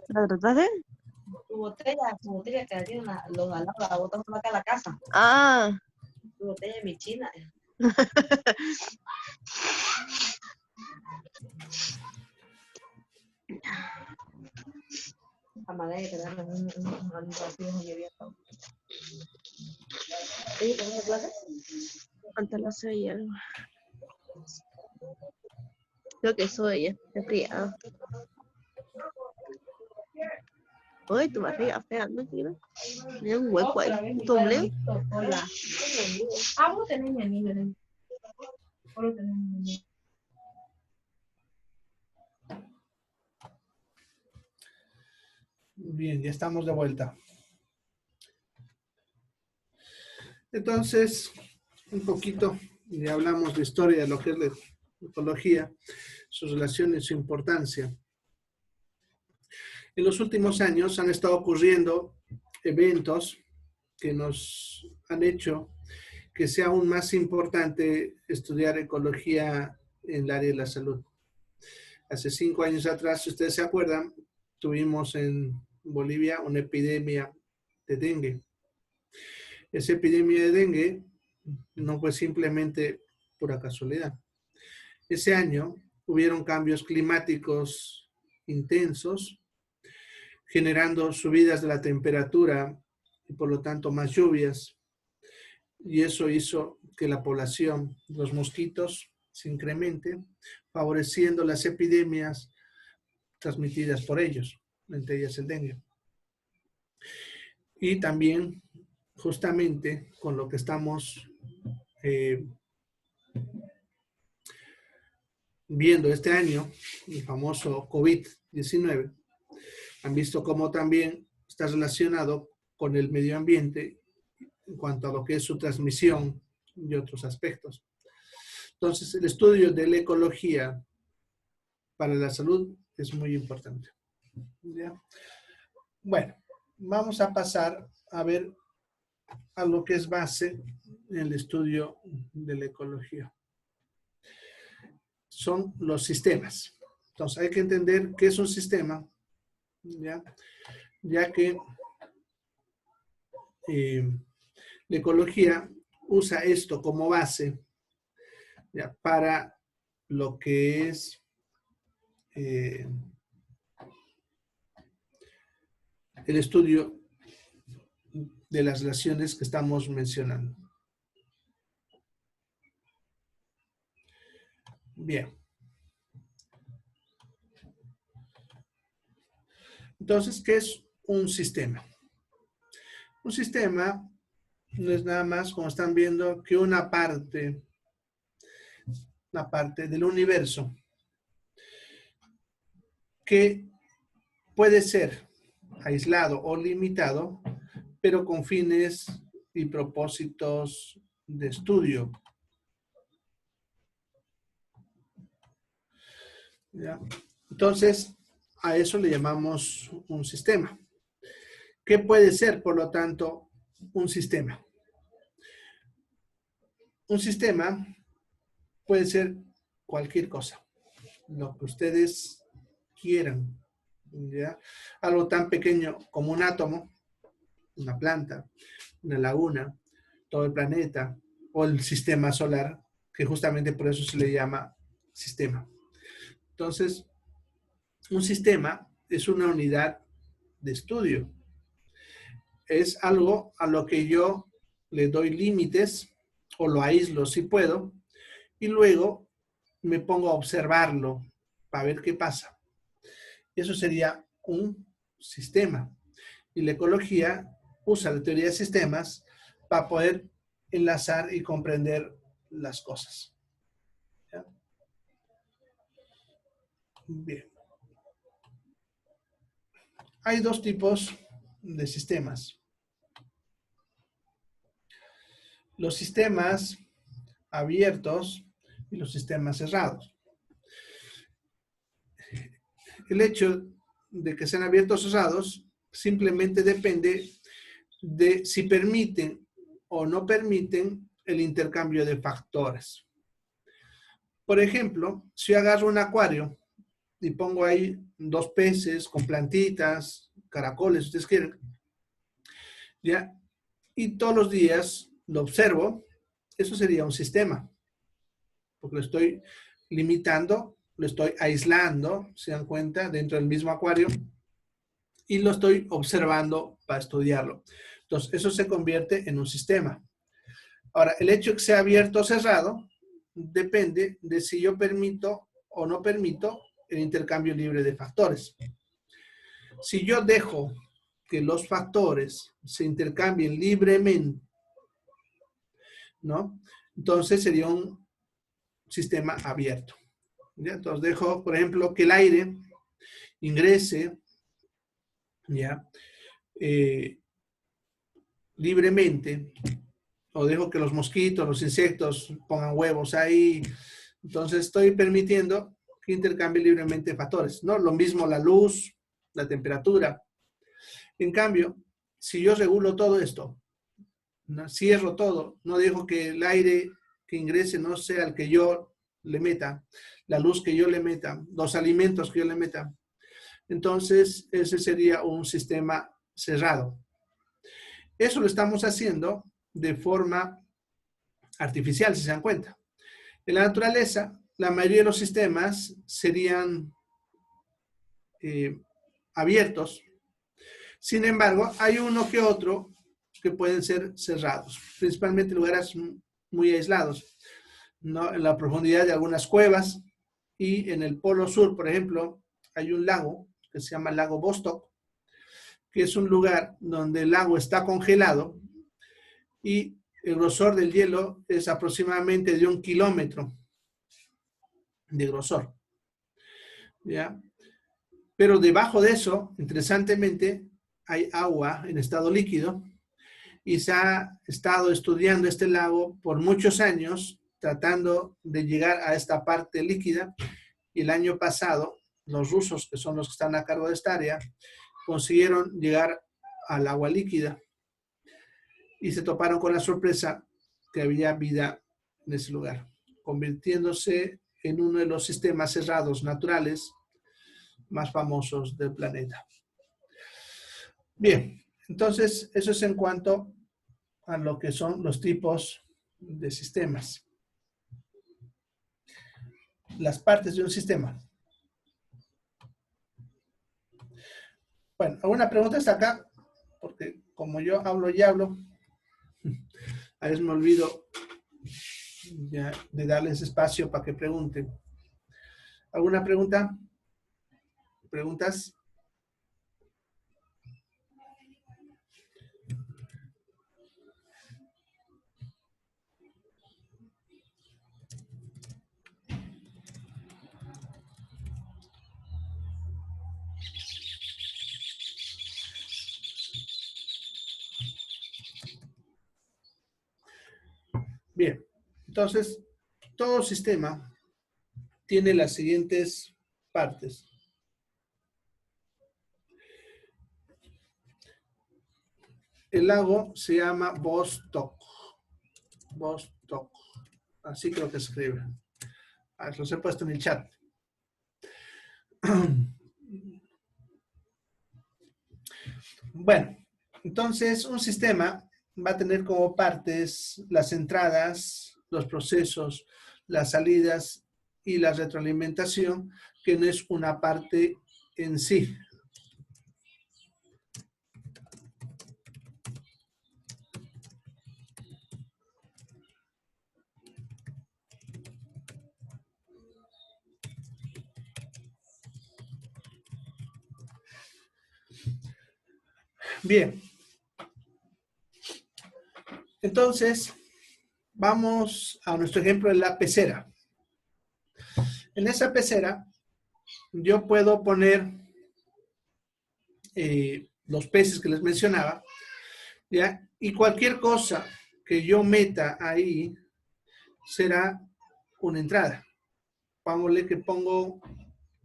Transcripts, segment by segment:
¿La trataste? Tu botella que tiene los alados, la botamos acá a la casa. Ah. Tu botella es mi china. A manera de tener un vacío muy abierto. ¿Sí? ¿Tenés clase? Antes la seis algo. Creo que eso ella. Es fría. Uy, tu barriga fea, ¿no? Mira un hueco ahí. ¿Tu ombligo? Hola. Ah, vos tenés mi anillo. Vos tenés mi anillo. Bien, ya estamos de vuelta. Entonces, un poquito, ya hablamos de historia de lo que es la ecología, sus relaciones, su importancia. En los últimos años han estado ocurriendo eventos que nos han hecho que sea aún más importante estudiar ecología en el área de la salud. Hace 5 años atrás, si ustedes se acuerdan, tuvimos en Bolivia una epidemia de dengue. Esa epidemia de dengue no fue simplemente pura casualidad. Ese año hubieron cambios climáticos intensos, generando subidas de la temperatura y por lo tanto más lluvias. Y eso hizo que la población, los mosquitos, se incremente, favoreciendo las epidemias transmitidas por ellos, entre ellas el dengue. Y también, justamente, con lo que estamos viendo este año, el famoso COVID-19, han visto cómo también está relacionado con el medio ambiente en cuanto a lo que es su transmisión y otros aspectos. Entonces, el estudio de la ecología para la salud es muy importante. ¿Ya? Bueno, vamos a pasar a ver a lo que es base en el estudio de la ecología. Son los sistemas. Entonces, hay que entender qué es un sistema, ya que la ecología usa esto como base para lo que es el estudio de las relaciones que estamos mencionando. Bien. Entonces, ¿qué es un sistema? Un sistema no es nada más, como están viendo, que una parte del universo que puede ser aislado o limitado, pero con fines y propósitos de estudio. ¿Ya? Entonces, a eso le llamamos un sistema. ¿Qué puede ser, por lo tanto, un sistema? Un sistema puede ser cualquier cosa, lo que ustedes quieran, ¿ya? Algo tan pequeño como un átomo, una planta, una laguna, todo el planeta o el sistema solar, que justamente por eso se le llama sistema. Entonces, un sistema es una unidad de estudio. es algo a lo que yo le doy límites o lo aíslo si puedo y luego me pongo a observarlo para ver qué pasa. Eso sería un sistema. Y la ecología usa la teoría de sistemas para poder enlazar y comprender las cosas. ¿Ya? Bien. Hay dos tipos de sistemas. Los sistemas abiertos y los sistemas cerrados. El hecho de que sean abiertos o cerrados simplemente depende de si permiten o no permiten el intercambio de factores. Por ejemplo, si agarro un acuario y pongo ahí 2 peces con plantitas, caracoles, si ustedes quieren, ¿ya? Y todos los días lo observo, eso sería un sistema, porque lo estoy limitando, lo estoy aislando, se dan cuenta, dentro del mismo acuario, y lo estoy observando para estudiarlo. Entonces, eso se convierte en un sistema. Ahora, el hecho de que sea abierto o cerrado depende de si yo permito o no permito el intercambio libre de factores. Si yo dejo que los factores se intercambien libremente, ¿no? Entonces sería un sistema abierto. ¿Ya? Entonces dejo, por ejemplo, que el aire ingrese, ¿ya? Libremente, o dejo que los mosquitos, los insectos pongan huevos ahí. Entonces estoy permitiendo que intercambie libremente factores, ¿no? Lo mismo la luz, la temperatura. En cambio, si yo regulo todo esto, ¿no? Cierro todo, no dejo que el aire que ingrese no sea el que yo le meta, la luz que yo le meta, los alimentos que yo le meta, entonces ese sería un sistema cerrado. Eso lo estamos haciendo de forma artificial, si se dan cuenta. En la naturaleza, la mayoría de los sistemas serían abiertos. Sin embargo, hay uno que otro que pueden ser cerrados, principalmente en lugares muy aislados, ¿no? En la profundidad de algunas cuevas y en el Polo Sur, por ejemplo, hay un lago que se llama el lago Vostok, que es un lugar donde el lago está congelado y el grosor del hielo es aproximadamente de 1 kilómetro de grosor, ¿ya? Pero debajo de eso, interesantemente, hay agua en estado líquido y se ha estado estudiando este lago por muchos años, tratando de llegar a esta parte líquida. Y el año pasado, los rusos, que son los que están a cargo de esta área, consiguieron llegar al agua líquida y se toparon con la sorpresa que había vida en ese lugar, convirtiéndose en uno de los sistemas cerrados naturales más famosos del planeta. Bien, entonces eso es en cuanto a lo que son los tipos de sistemas. Las partes de un sistema. Bueno, ¿alguna pregunta hasta acá? Porque como yo hablo y hablo, a veces me olvido ya de darles espacio para que pregunten. ¿Alguna pregunta? ¿Preguntas? Bien, entonces, todo sistema tiene las siguientes partes. El lago se llama Vostok. Vostok. Así creo que se escribe. Los he puesto en el chat. Bueno, entonces un sistema va a tener como partes las entradas, los procesos, las salidas y la retroalimentación, que no es una parte en sí. Bien. Entonces, vamos a nuestro ejemplo de la pecera. En esa pecera, yo puedo poner los peces que les mencionaba, ¿ya? Y cualquier cosa que yo meta ahí será una entrada. Pongámosle que pongo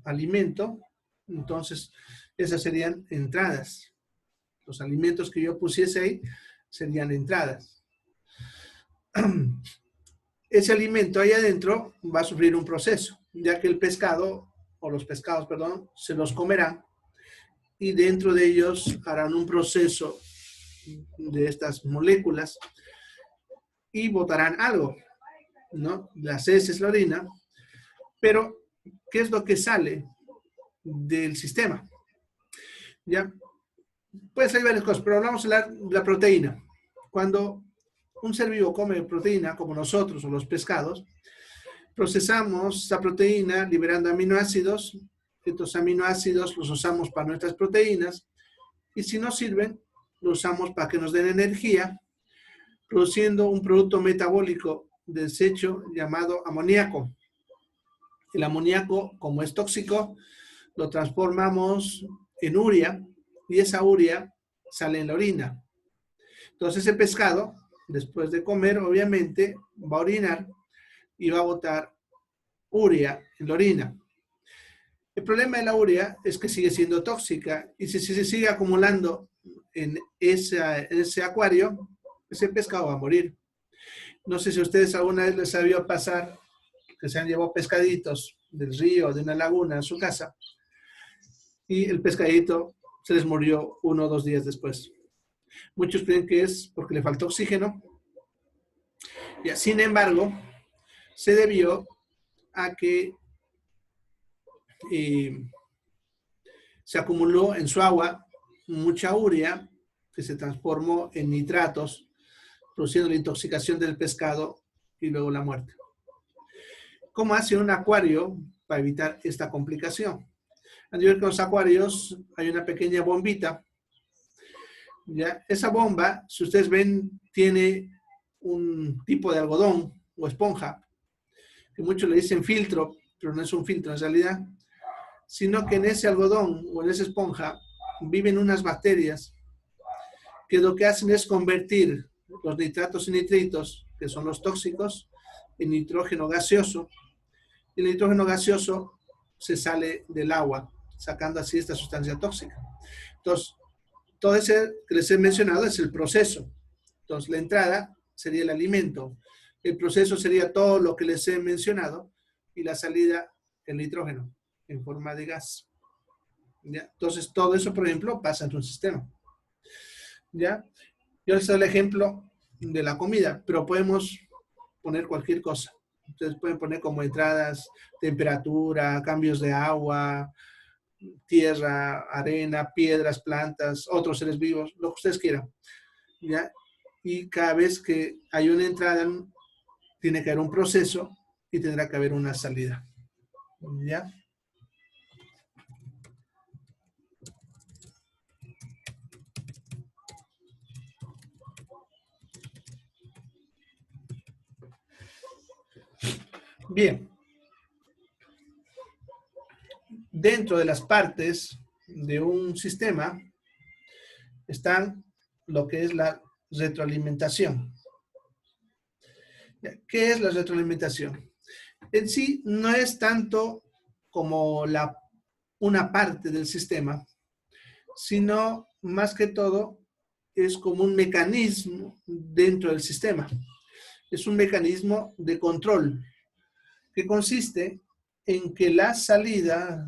alimento, entonces esas serían entradas. Los alimentos que yo pusiese ahí serían entradas. Ese alimento ahí adentro va a sufrir un proceso, ya que el pescado, o los pescados, perdón, se los comerán y dentro de ellos harán un proceso de estas moléculas y botarán algo, ¿no? Las heces, la orina, pero ¿qué es lo que sale del sistema? ¿Ya? Puede ser varias cosas, pero hablamos de la proteína. Cuando un ser vivo come proteína, como nosotros o los pescados, procesamos esa proteína liberando aminoácidos. Estos aminoácidos los usamos para nuestras proteínas y si no sirven, los usamos para que nos den energía, produciendo un producto metabólico desecho llamado amoníaco. El amoníaco, como es tóxico, lo transformamos en urea y esa urea sale en la orina. Entonces ese pescado, después de comer, obviamente, va a orinar y va a botar urea en la orina. El problema de la urea es que sigue siendo tóxica y si se sigue acumulando en ese acuario, ese pescado va a morir. No sé si a ustedes alguna vez les había pasar que se han llevado pescaditos del río, de una laguna a su casa y el pescadito se les murió 1 o 2 días después. Muchos creen que es porque le faltó oxígeno. Ya, sin embargo, se debió a que se acumuló en su agua mucha urea que se transformó en nitratos, produciendo la intoxicación del pescado y luego la muerte. ¿Cómo hace un acuario para evitar esta complicación? A nivel con los acuarios hay una pequeña bombita. ¿Ya? Esa bomba, si ustedes ven, tiene un tipo de algodón o esponja, que muchos le dicen filtro, pero no es un filtro en realidad, sino que en ese algodón o en esa esponja viven unas bacterias que lo que hacen es convertir los nitratos y nitritos, que son los tóxicos, en nitrógeno gaseoso, y el nitrógeno gaseoso se sale del agua, sacando así esta sustancia tóxica. Entonces, todo ese que les he mencionado es el proceso. Entonces, la entrada sería el alimento, el proceso sería todo lo que les he mencionado, y la salida, el nitrógeno, en forma de gas. ¿Ya? Entonces, todo eso, por ejemplo, pasa en un sistema. ¿Ya? Yo les doy el ejemplo de la comida, pero podemos poner cualquier cosa. Ustedes pueden poner como entradas, temperatura, cambios de agua, tierra, arena, piedras, plantas, otros seres vivos, lo que ustedes quieran. ¿Ya? Y cada vez que hay una entrada, tiene que haber un proceso y tendrá que haber una salida. ¿Ya? Bien. Dentro de las partes de un sistema están lo que es la retroalimentación. ¿Qué es la retroalimentación? En sí no es tanto como una parte del sistema, sino más que todo es como un mecanismo dentro del sistema. Es un mecanismo de control que consiste en que las salidas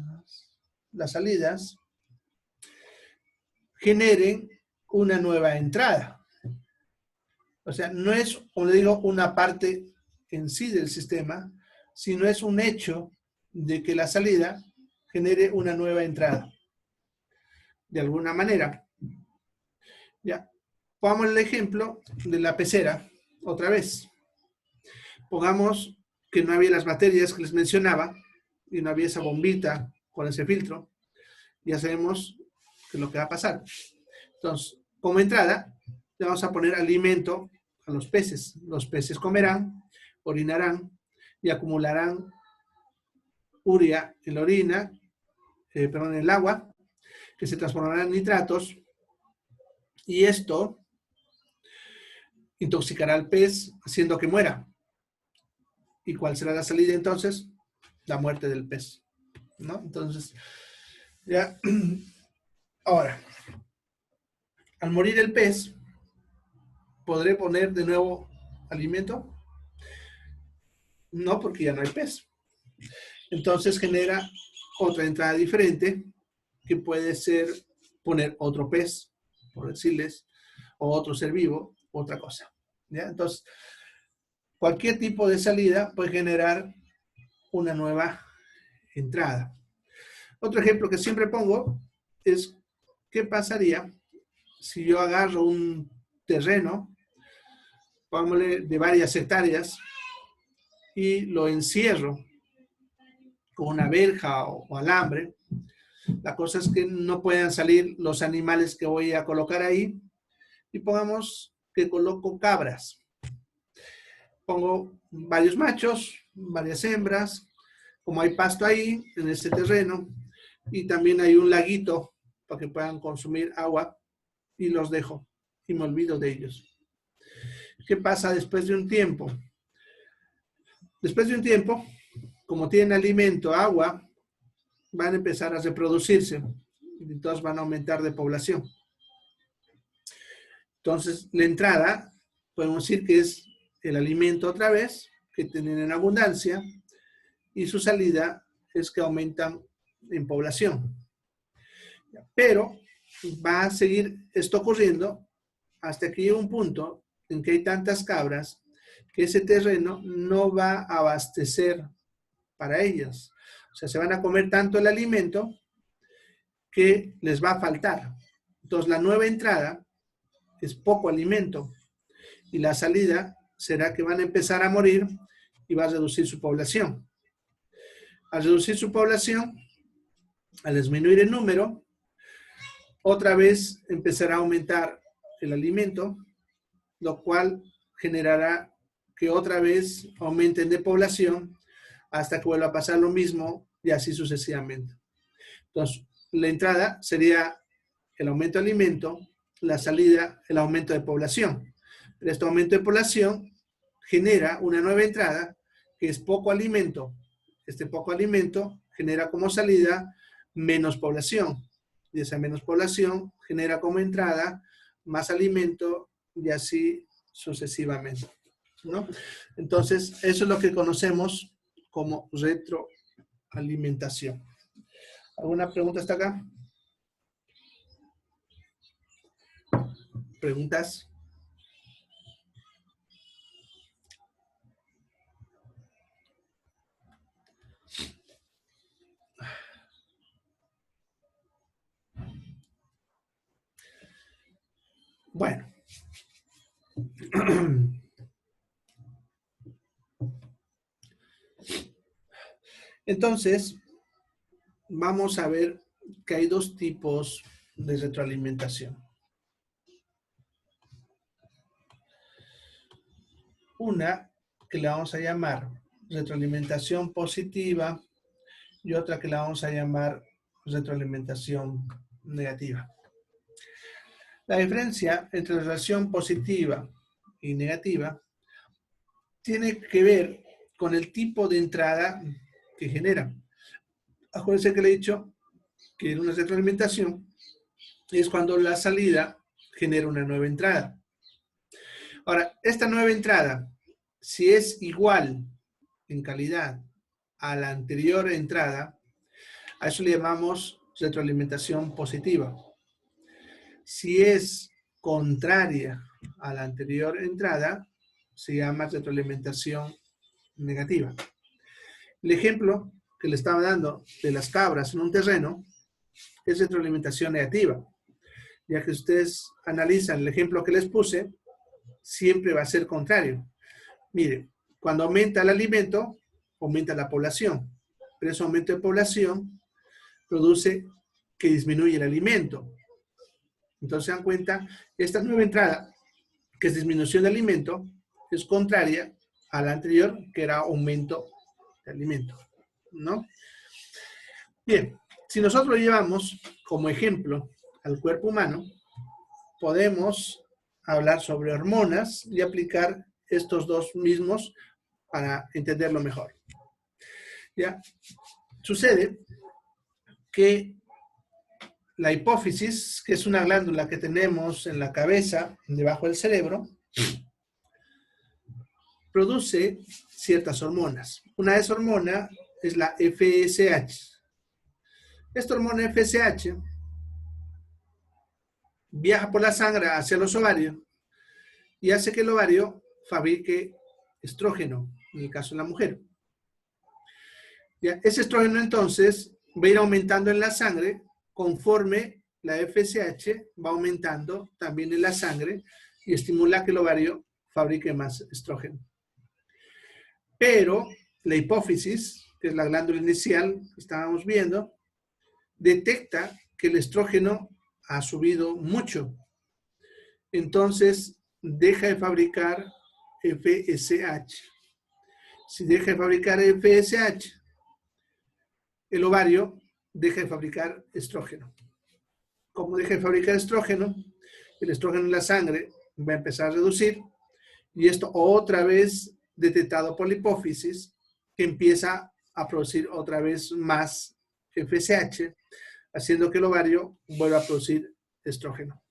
generen una nueva entrada. O sea, no es, como le digo, una parte en sí del sistema, sino es un hecho de que la salida genere una nueva entrada. De alguna manera. Ya. Pongamos el ejemplo de la pecera, otra vez. Pongamos que no había las bacterias que les mencionaba y no había esa bombita con ese filtro. Ya sabemos qué es lo que va a pasar. Entonces, como entrada, le vamos a poner alimento a los peces. Los peces comerán, orinarán y acumularán urea en la orina, perdón, en el agua, que se transformará en nitratos, y esto intoxicará al pez, haciendo que muera. ¿Y cuál será la salida entonces? La muerte del pez, ¿no? Entonces, ya, ahora, al morir el pez, ¿podré poner de nuevo alimento? No, porque ya no hay pez. Entonces genera otra entrada diferente, que puede ser poner otro pez, por decirles, o otro ser vivo, otra cosa. ¿Ya? Entonces, cualquier tipo de salida puede generar una nueva entrada. Otro ejemplo que siempre pongo es, ¿qué pasaría si yo agarro un terreno, pongámosle de varias hectáreas, y lo encierro con una verja o alambre? La cosa es que no puedan salir los animales que voy a colocar ahí, y pongamos que coloco cabras. Pongo varios machos, varias hembras, como hay pasto ahí en este terreno, y también hay un laguito para que puedan consumir agua, y los dejo y me olvido de ellos. ¿Qué pasa después de un tiempo? Después de un tiempo, como tienen alimento, agua, van a empezar a reproducirse, y entonces van a aumentar de población. Entonces, la entrada, podemos decir que es el alimento otra vez, que tienen en abundancia, y su salida es que aumentan en población. Pero va a seguir esto ocurriendo hasta que llegue un punto en que hay tantas cabras que ese terreno no va a abastecer para ellas. O sea, se van a comer tanto el alimento que les va a faltar. Entonces, la nueva entrada es poco alimento, y la salida será que van a empezar a morir y va a reducir su población. Al reducir su población, al disminuir el número, otra vez empezará a aumentar el alimento, lo cual generará que otra vez aumenten de población hasta que vuelva a pasar lo mismo, y así sucesivamente. Entonces, la entrada sería el aumento de alimento, la salida, el aumento de población. Pero este aumento de población genera una nueva entrada, que es poco alimento. Este poco alimento genera como salida menos población, y esa menos población genera como entrada más alimento, y así sucesivamente, ¿no? Entonces, eso es lo que conocemos como retroalimentación. ¿Alguna pregunta hasta acá? ¿Preguntas? Bueno. Entonces, vamos a ver que hay dos tipos de retroalimentación. Una que la vamos a llamar retroalimentación positiva, y otra que la vamos a llamar retroalimentación negativa. La diferencia entre relación positiva y negativa tiene que ver con el tipo de entrada que genera. Acuérdense que le he dicho que en una retroalimentación es cuando la salida genera una nueva entrada. Ahora, esta nueva entrada, si es igual en calidad a la anterior entrada, a eso le llamamos retroalimentación positiva. Si es contraria a la anterior entrada, se llama retroalimentación negativa. El ejemplo que le estaba dando de las cabras en un terreno es retroalimentación negativa, ya que ustedes analizan el ejemplo que les puse, siempre va a ser contrario. Mire, cuando aumenta el alimento, aumenta la población, pero ese aumento de población produce que disminuye el alimento. Entonces se dan cuenta, esta nueva entrada, que es disminución de alimento, es contraria a la anterior, que era aumento de alimento, ¿no? Bien, si nosotros lo llevamos como ejemplo al cuerpo humano, podemos hablar sobre hormonas y aplicar estos dos mismos para entenderlo mejor. ¿Ya? Sucede que la hipófisis, que es una glándula que tenemos en la cabeza, debajo del cerebro, produce ciertas hormonas. Una de esas hormonas es la FSH. Esta hormona FSH viaja por la sangre hacia los ovarios y hace que el ovario fabrique estrógeno, en el caso de la mujer. ¿Ya? Ese estrógeno entonces va a ir aumentando en la sangre conforme la FSH va aumentando también en la sangre y estimula que el ovario fabrique más estrógeno. Pero la hipófisis, que es la glándula inicial que estábamos viendo, detecta que el estrógeno ha subido mucho. Entonces, deja de fabricar FSH. Si deja de fabricar FSH, el ovario deja de fabricar estrógeno. Como deja de fabricar estrógeno, el estrógeno en la sangre va a empezar a reducir y esto otra vez detectado por la hipófisis, que empieza a producir otra vez más FSH, haciendo que el ovario vuelva a producir estrógeno.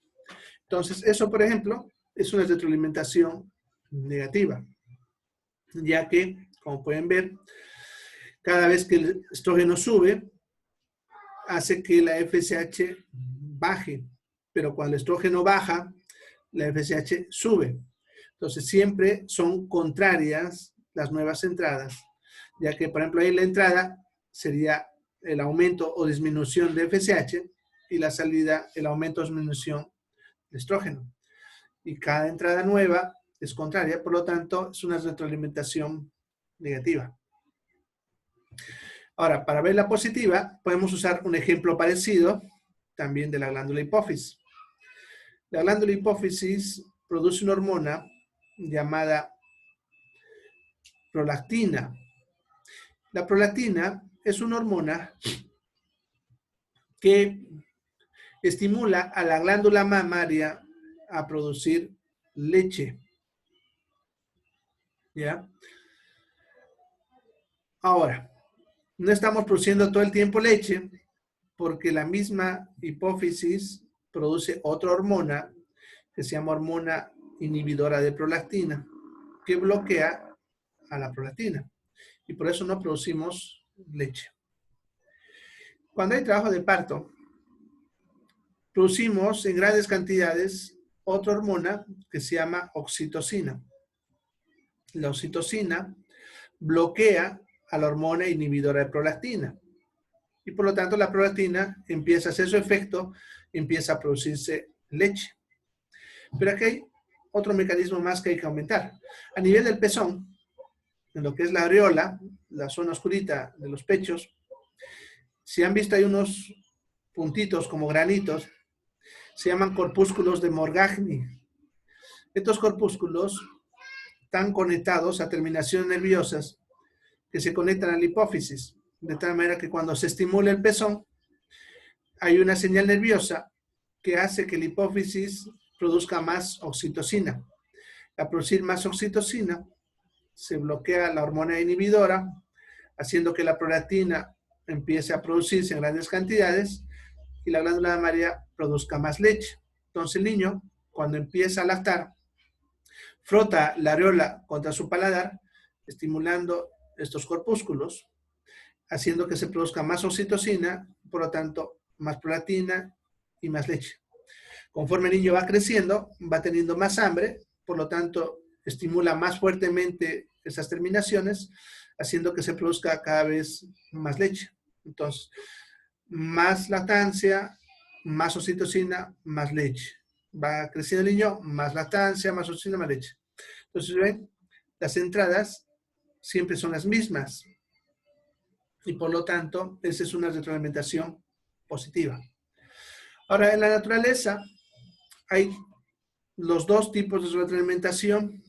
Entonces, eso, por ejemplo, es una retroalimentación negativa, ya que, como pueden ver, cada vez que el estrógeno sube, hace que la FSH baje, pero cuando el estrógeno baja, la FSH sube. Entonces, siempre son contrarias las nuevas entradas, ya que, por ejemplo, ahí la entrada sería el aumento o disminución de FSH y la salida, el aumento o disminución de estrógeno. Y cada entrada nueva es contraria, por lo tanto, es una retroalimentación negativa. Ahora, para ver la positiva, podemos usar un ejemplo parecido también de la glándula hipófisis. La glándula hipófisis produce una hormona llamada prolactina. La prolactina es una hormona que estimula a la glándula mamaria a producir leche. ¿Ya? Ahora, no estamos produciendo todo el tiempo leche porque la misma hipófisis produce otra hormona que se llama hormona inhibidora de prolactina, que bloquea a la prolactina y por eso no producimos leche. Cuando hay trabajo de parto, producimos en grandes cantidades otra hormona que se llama oxitocina. La oxitocina bloquea a la hormona inhibidora de prolactina y por lo tanto la prolactina empieza a hacer su efecto, empieza a producirse leche. Pero aquí hay otro mecanismo más que hay que aumentar. A nivel del pezón, en lo que es la areola, la zona oscurita de los pechos, si han visto hay unos puntitos como granitos, se llaman corpúsculos de Morgagni. Estos corpúsculos están conectados a terminaciones nerviosas que se conectan a la hipófisis, de tal manera que cuando se estimula el pezón, hay una señal nerviosa que hace que la hipófisis produzca más oxitocina. Al producir más oxitocina, se bloquea la hormona inhibidora, haciendo que la prolactina empiece a producirse en grandes cantidades y la glándula mamaria produzca más leche. Entonces el niño, cuando empieza a lactar, frota la areola contra su paladar, estimulando estos corpúsculos, haciendo que se produzca más oxitocina, por lo tanto, más prolactina y más leche. Conforme el niño va creciendo, va teniendo más hambre, por lo tanto, estimula más fuertemente esas terminaciones, haciendo que se produzca cada vez más leche. Entonces, más lactancia, más oxitocina, más leche. Va creciendo el niño, más lactancia, más oxitocina, más leche. Entonces, ven, las entradas siempre son las mismas. Y por lo tanto, esa es una retroalimentación positiva. Ahora, en la naturaleza hay los dos tipos de retroalimentación.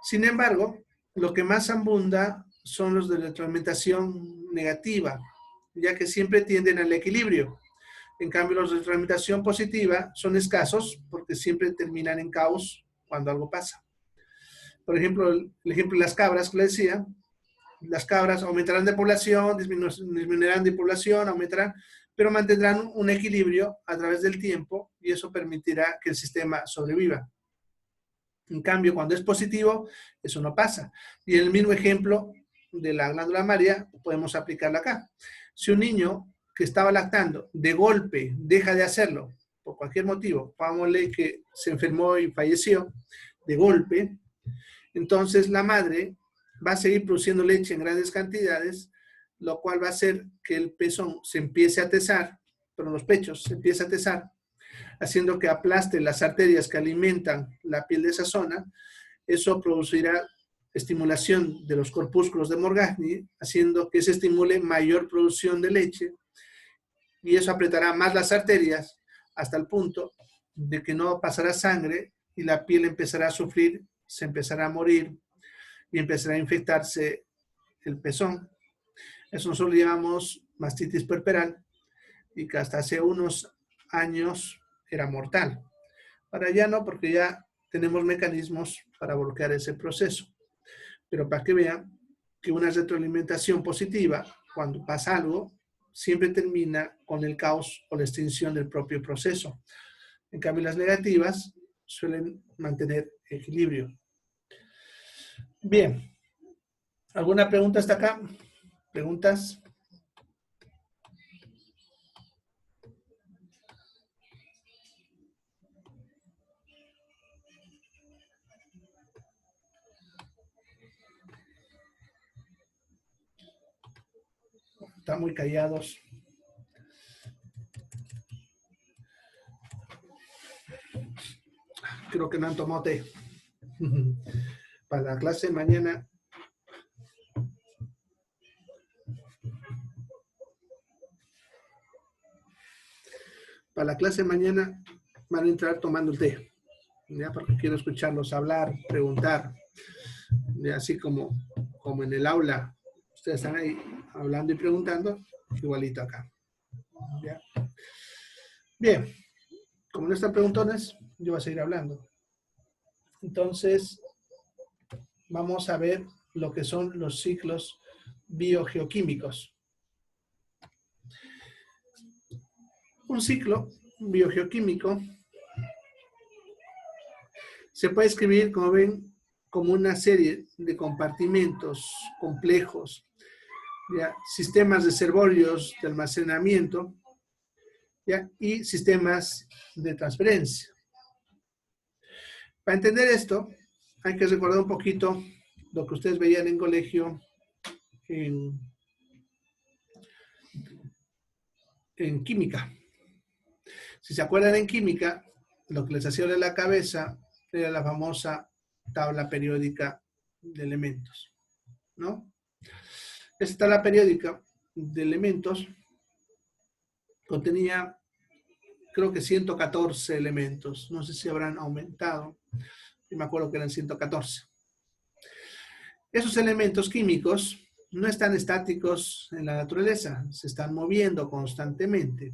Sin embargo, lo que más abunda son los de retroalimentación negativa, ya que siempre tienden al equilibrio. En cambio, los de retroalimentación positiva son escasos porque siempre terminan en caos cuando algo pasa. Por ejemplo, el ejemplo de las cabras que le decía, las cabras aumentarán de población, disminuirán de población, aumentarán, pero mantendrán un equilibrio a través del tiempo y eso permitirá que el sistema sobreviva. En cambio, cuando es positivo, eso no pasa. Y el mismo ejemplo de la glándula mamaria podemos aplicarlo acá. Si un niño que estaba lactando de golpe deja de hacerlo por cualquier motivo, pongámosle que se enfermó y falleció de golpe, entonces la madre va a seguir produciendo leche en grandes cantidades, lo cual va a hacer que el pezón se empiece a tesar, pero los pechos se empieza a tesar, haciendo que aplaste las arterias que alimentan la piel de esa zona. Eso producirá estimulación de los corpúsculos de Morgagni, haciendo que se estimule mayor producción de leche, y eso apretará más las arterias hasta el punto de que no pasará sangre y la piel empezará a sufrir, se empezará a morir y empezará a infectarse el pezón. Eso nosotros llamamos mastitis puerperal y que hasta hace unos años era mortal. Ahora ya no, porque ya tenemos mecanismos para bloquear ese proceso. Pero para que vean que una retroalimentación positiva, cuando pasa algo, siempre termina con el caos o la extinción del propio proceso. En cambio, las negativas suelen mantener equilibrio. Bien. ¿Alguna pregunta hasta acá? ¿Preguntas? Están muy callados. Creo que no han tomado té. Para la clase mañana. Para la clase mañana van a entrar tomando el té. ¿Ya? Porque quiero escucharlos hablar, preguntar. ¿Ya? Así como en el aula. Ustedes están ahí hablando y preguntando. Igualito acá. ¿Ya? Bien. Como no están preguntones, yo voy a seguir hablando. Entonces, vamos a ver lo que son los ciclos biogeoquímicos. Un ciclo biogeoquímico se puede escribir, como ven, como una serie de compartimentos complejos, ¿ya? Sistemas reservorios de almacenamiento, ¿ya? Y sistemas de transferencia. Para entender esto, hay que recordar un poquito lo que ustedes veían en colegio en química. Si se acuerdan, en química, lo que les hacía de la cabeza era la famosa tabla periódica de elementos, ¿no? Esta tabla periódica de elementos contenía, creo que 114 elementos. No sé si habrán aumentado. Yo me acuerdo que eran 114. Esos elementos químicos no están estáticos en la naturaleza, se están moviendo constantemente.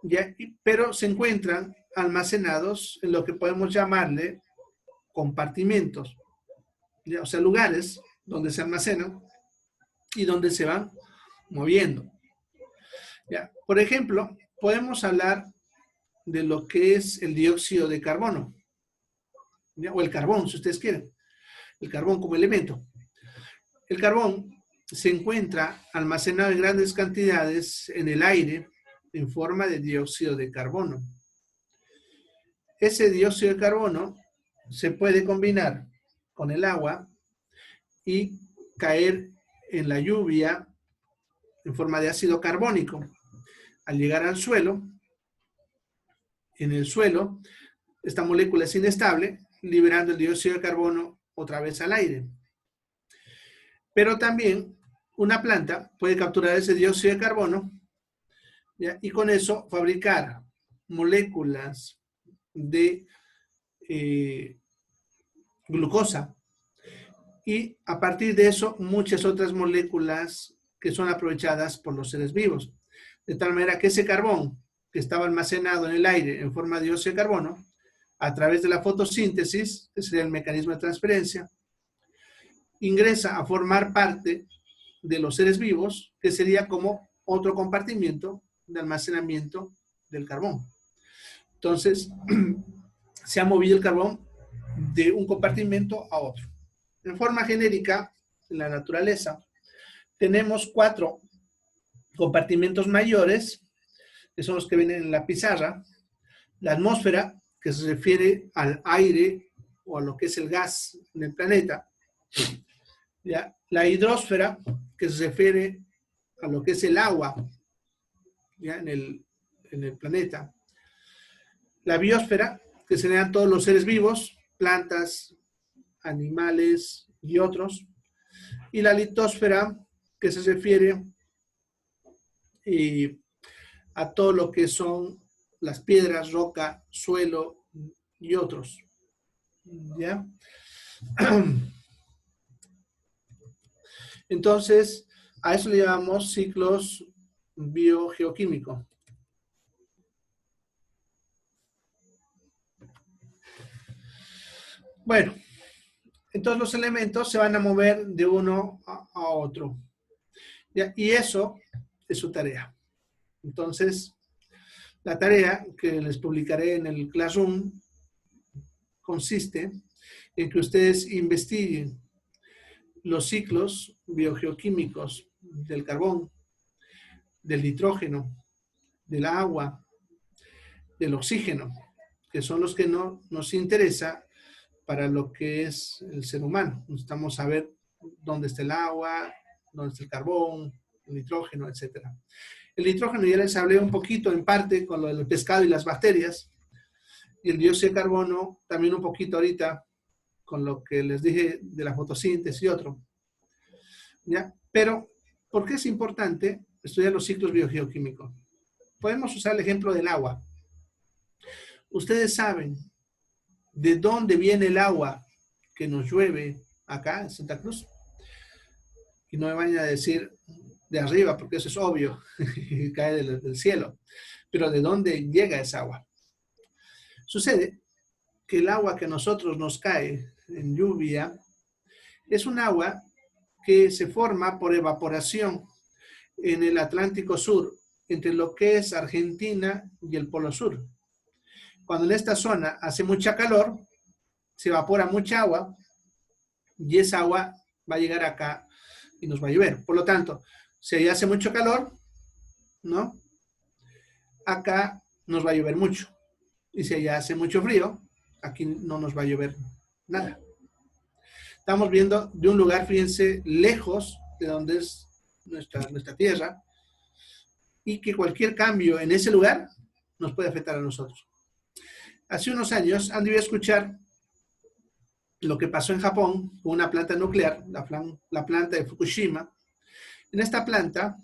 ¿Ya? Pero se encuentran almacenados en lo que podemos llamarle compartimentos, ¿ya? O sea, lugares donde se almacenan y donde se van moviendo. ¿Ya? Por ejemplo, podemos hablar de lo que es el dióxido de carbono, ¿ya? O el carbón, si ustedes quieren. El carbón como elemento. El carbón se encuentra almacenado en grandes cantidades en el aire en forma de dióxido de carbono. Ese dióxido de carbono se puede combinar con el agua y caer en la lluvia en forma de ácido carbónico. Al llegar al suelo, en el suelo, esta molécula es inestable, liberando el dióxido de carbono otra vez al aire. Pero también una planta puede capturar ese dióxido de carbono, ¿ya? Y con eso fabricar moléculas de glucosa. Y a partir de eso, muchas otras moléculas que son aprovechadas por los seres vivos. De tal manera que ese carbón que estaba almacenado en el aire en forma de dióxido de carbono, a través de la fotosíntesis, que sería el mecanismo de transferencia, ingresa a formar parte de los seres vivos, que sería como otro compartimiento de almacenamiento del carbón. Entonces, se ha movido el carbón de un compartimento a otro. En forma genérica, en la naturaleza, tenemos 4 compartimentos mayores, que son los que vienen en la pizarra. La atmósfera, que se refiere al aire o a lo que es el gas en el planeta. ¿Ya? La hidrosfera, que se refiere a lo que es el agua, ¿ya? en el planeta. La biosfera, que serían todos los seres vivos, plantas, animales y otros. Y la litosfera, que se refiere a todo lo que son las piedras, roca, suelo y otros. ¿Ya? Entonces, a eso le llamamos ciclos biogeoquímicos. Bueno, entonces los elementos se van a mover de uno a otro. ¿Ya? Y eso es su tarea. Entonces, la tarea que les publicaré en el Classroom consiste en que ustedes investiguen los ciclos biogeoquímicos del carbón, del nitrógeno, del agua, del oxígeno, que son los que no nos interesa para lo que es el ser humano. Necesitamos saber dónde está el agua, dónde está el carbón, el nitrógeno, etc. El nitrógeno ya les hablé un poquito en parte con lo del pescado y las bacterias, y el dióxido de carbono también un poquito ahorita con lo que les dije de la fotosíntesis y otro. ¿Ya? Pero, ¿por qué es importante estudiar los ciclos biogeoquímicos? Podemos usar el ejemplo del agua. Ustedes saben de dónde viene el agua que nos llueve acá en Santa Cruz. Y no me vayan a decir de arriba, porque eso es obvio, cae del cielo. Pero ¿de dónde llega esa agua? Sucede que el agua que a nosotros nos cae en lluvia es un agua que se forma por evaporación en el Atlántico Sur, entre lo que es Argentina y el Polo Sur. Cuando en esta zona hace mucha calor, se evapora mucha agua y esa agua va a llegar acá y nos va a llover. Por lo tanto, si allá hace mucho calor, ¿no? Acá nos va a llover mucho. Y si allá hace mucho frío, aquí no nos va a llover nada. Estamos viendo de un lugar, fíjense, lejos de donde es nuestra tierra, y que cualquier cambio en ese lugar nos puede afectar a nosotros. Hace unos años han debido escuchar lo que pasó en Japón con una planta nuclear, la planta de Fukushima. En esta planta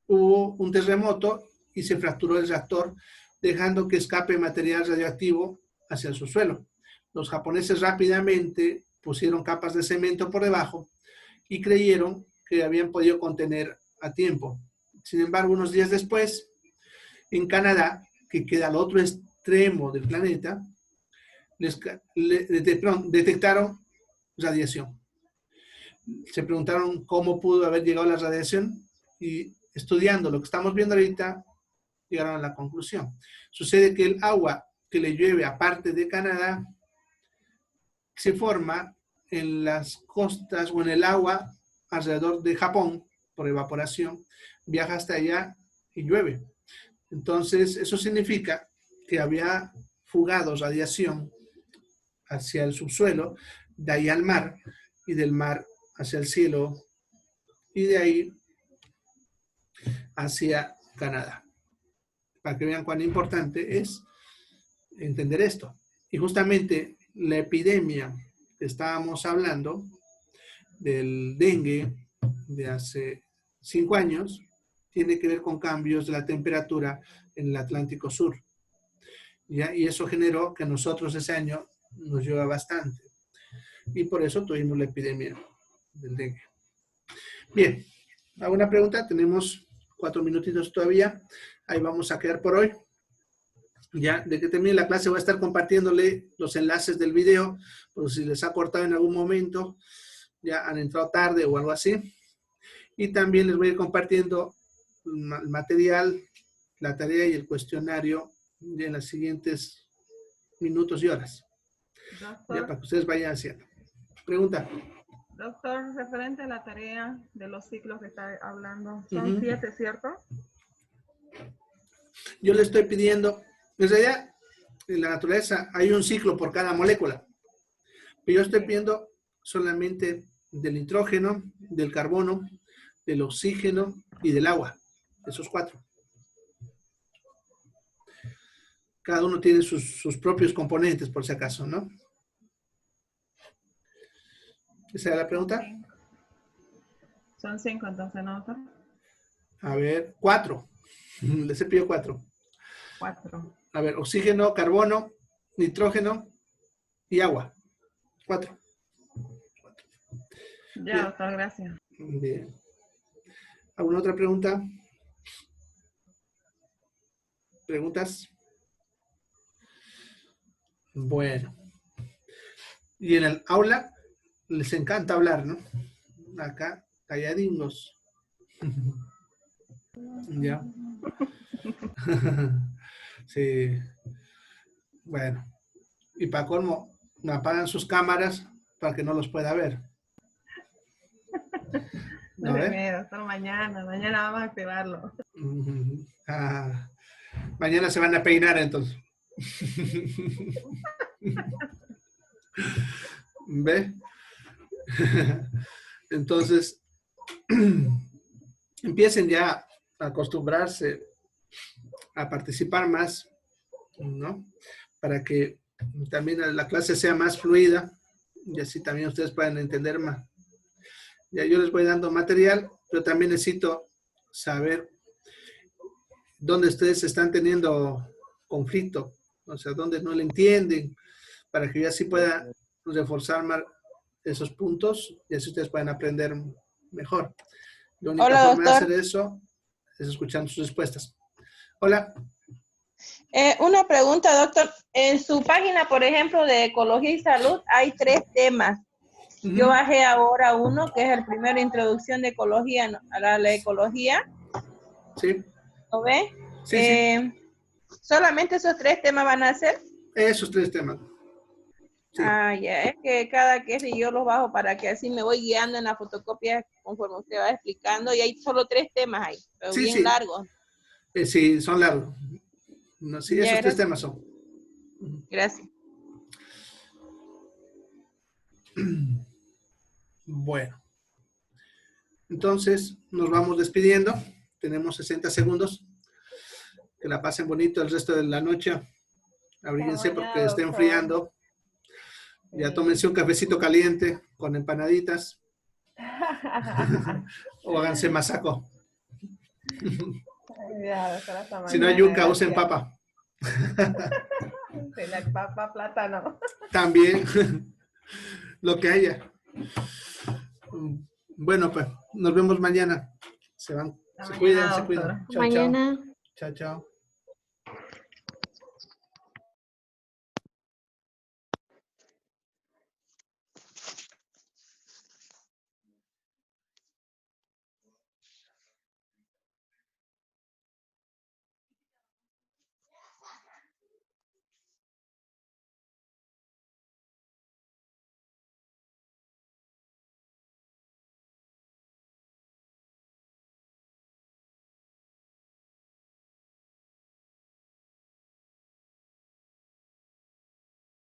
hubo un terremoto y se fracturó el reactor, dejando que escape material radioactivo hacia el subsuelo. Los japoneses rápidamente pusieron capas de cemento por debajo y creyeron que habían podido contener a tiempo. Sin embargo, unos días después, en Canadá, que queda al otro extremo del planeta, detectaron radiación. Se preguntaron cómo pudo haber llegado la radiación y estudiando lo que estamos viendo ahorita, llegaron a la conclusión. Sucede que el agua que le llueve aparte de Canadá se forma en las costas o en el agua alrededor de Japón por evaporación, viaja hasta allá y llueve. Entonces, eso significa que había fugado radiación hacia el subsuelo, de ahí al mar, y del mar hacia el cielo, y de ahí hacia Canadá. Para que vean cuán importante es entender esto. Y justamente la epidemia que estábamos hablando del dengue de hace 5 años tiene que ver con cambios de la temperatura en el Atlántico Sur. ¿ya? Y eso generó que nosotros ese año nos llueva bastante. Y por eso tuvimos la epidemia del dengue. Bien, ¿alguna pregunta? Tenemos 4 minutitos todavía. Ahí vamos a quedar por hoy. Ya, de que termine la clase voy a estar compartiéndole los enlaces del video, por si les ha cortado en algún momento, ya han entrado tarde o algo así. Y también les voy a ir compartiendo el material, la tarea y el cuestionario en los siguientes minutos y horas. Ya, Doctor, para que ustedes vayan haciendo. Pregunta. doctor, referente a la tarea de los ciclos que está hablando, son 7, ¿cierto? Yo le estoy pidiendo, en realidad, en la naturaleza hay un ciclo por cada molécula. Pero yo estoy pidiendo solamente del nitrógeno, del carbono, del oxígeno y del agua. Esos 4. Cada uno tiene sus propios componentes, por si acaso, ¿no? ¿Esa era la pregunta? Son 5, entonces, ¿no, doctor? A ver, 4. Les he pedido 4. 4. A ver, oxígeno, carbono, nitrógeno y agua. 4. Ya, Bien. doctor, gracias. Bien. ¿Alguna otra pregunta? ¿Preguntas? Bueno. Y en el aula les encanta hablar, ¿no? Acá, calladinhos. Ya. Sí. Bueno. Y para colmo, me apagan sus cámaras para que no los pueda ver. No me miedo, doctor, mañana vamos a activarlo. Mañana se van a peinar entonces. ¿Ve? Entonces, empiecen ya a acostumbrarse a participar más, ¿no? Para que también la clase sea más fluida y así también ustedes puedan entender más. Ya yo les voy dando material, pero también necesito saber dónde ustedes están teniendo conflicto, o sea, dónde no le entienden, para que yo así pueda reforzar más esos puntos y así ustedes puedan aprender mejor. La única Hola, forma de doctor. hacer eso es escuchando sus respuestas. Hola. Una pregunta, doctor. En su página, por ejemplo, de Ecología y Salud, hay 3 temas. Yo bajé ahora uno, que es el primero, Introducción de Ecología, ¿no? A la ecología. Sí. ¿Lo ve? Sí, sí. ¿Solamente esos 3 temas van a ser? Esos 3 temas. Sí. Ah, ya, es que cada que yo los bajo para que así me voy guiando en la fotocopia conforme usted va explicando, y hay solo 3 temas ahí, pero Sí, bien sí. largos. Sí, son largos. No, sí, Ya, esos 3 gracias. temas son. Gracias. Bueno. Entonces, nos vamos despidiendo. Tenemos 60 segundos. Que la pasen bonito el resto de la noche. Abríguense porque está enfriando. Ya tómense un cafecito caliente con empanaditas. O háganse masaco. Si no hay yuca, usen papa. Si no hay papa, plátano. También. Lo que haya. Bueno, pues nos vemos mañana. Se van. Se cuidan, se cuidan. Chao, Mañana. chao. Chao, chao.